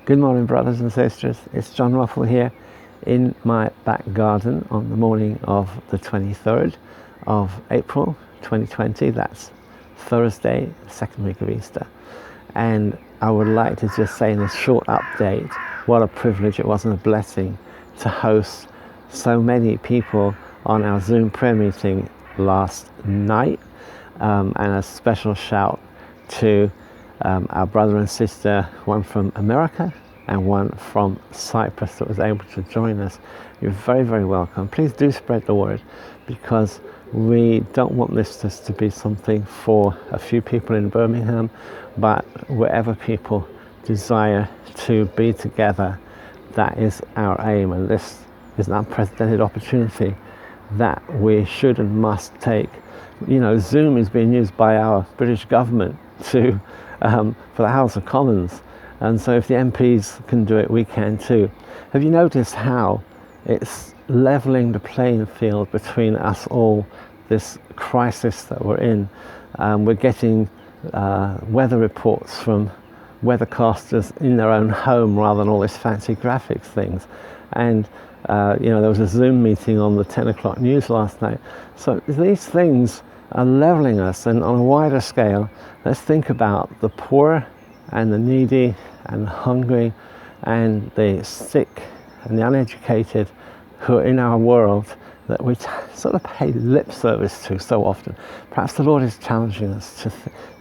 Good morning, brothers and sisters. It's John Ruffle here in my back garden on the morning of the 23rd of April 2020. That's Thursday, second week of Easter. And I would like to just say in a short update, what a privilege it was and a blessing to host so many people on our Zoom prayer meeting last night. And a special shout to our brother and sister, one from America and one from Cyprus, that was able to join us. You're very, very welcome. Please do spread the word, because we don't want this just to be something for a few people in Birmingham, but wherever people desire to be together, that is our aim. And this is an unprecedented opportunity that we should and must take. You know, Zoom is being used by our British government to for the House of Commons, and so if the MPs can do it, we can too. Have you noticed how it's leveling the playing field between us all, this crisis that we're in? We're getting weather reports from weathercasters in their own home rather than all this fancy graphics things. And there was a Zoom meeting on the 10 o'clock news last night. So these things are leveling us, and on a wider scale, let's think about the poor and the needy and the hungry and the sick and the uneducated who are in our world that we sort of pay lip service to so often. Perhaps the Lord is challenging us to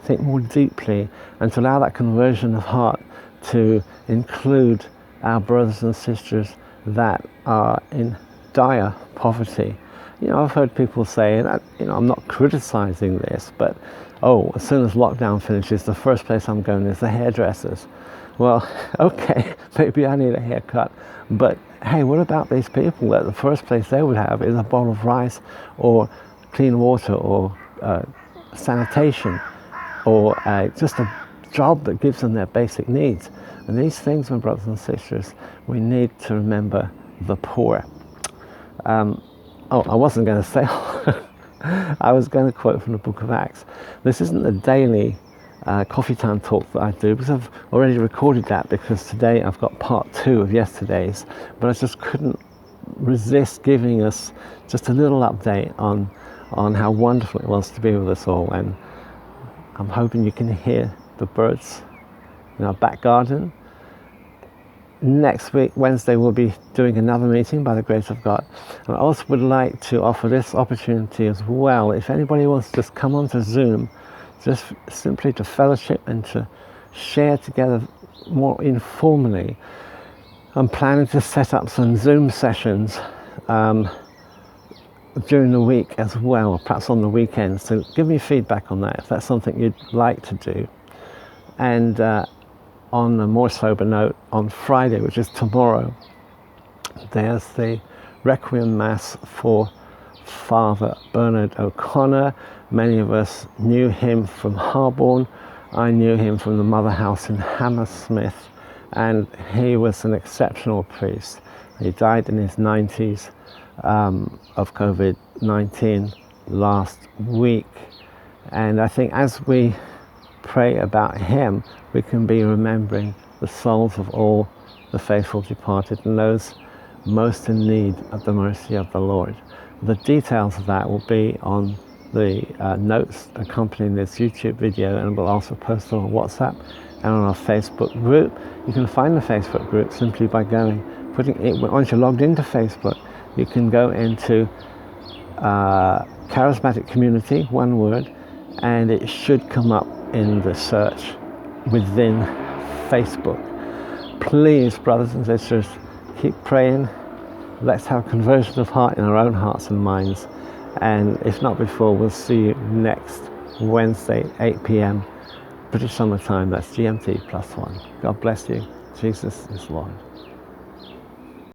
think more deeply and to allow that conversion of heart to include our brothers and sisters that are in dire poverty. You know, I've heard people say, and I'm not criticizing this, but as soon as lockdown finishes, the first place I'm going is the hairdressers. Well, okay, maybe I need a haircut, but hey, what about these people that the first place they would have is a bowl of rice or clean water or sanitation or just a job that gives them their basic needs? And these things, my brothers and sisters, we need to remember the poor. I wasn't going to say, I was going to quote from the book of Acts. This isn't the daily coffee time talk that I do, because I've already recorded that, because today I've got part 2 of yesterday's, but I just couldn't resist giving us just a little update on how wonderful it was to be with us all. And I'm hoping you can hear the birds in our back garden. Next week, Wednesday, we'll be doing another meeting by the grace of God. And I also would like to offer this opportunity as well. If anybody wants to just come onto Zoom, just simply to fellowship and to share together more informally, I'm planning to set up some Zoom sessions during the week as well, perhaps on the weekends. So give me feedback on that if that's something you'd like to do. And on a more sober note, on Friday, which is tomorrow, there's the Requiem Mass for Father Bernard O'Connor. Many of us knew him from Harborne. I knew him from the Mother House in Hammersmith, and he was an exceptional priest. He died in his 90s of COVID-19 last week. And I think as we pray about him, we can be remembering the souls of all the faithful departed and those most in need of the mercy of the Lord. The details of that will be on the notes accompanying this YouTube video, and we'll also post on WhatsApp and on our Facebook group. You can find the Facebook group simply by putting it, once you're logged into Facebook, you can go into Charismatic Community, one word, and it should come up in the search within Facebook. Please, brothers and sisters, keep praying. Let's have conversion of heart in our own hearts and minds. And if not before, we'll see you next Wednesday, 8 p.m. British Summer Time. That's GMT +1. God bless you. Jesus is Lord.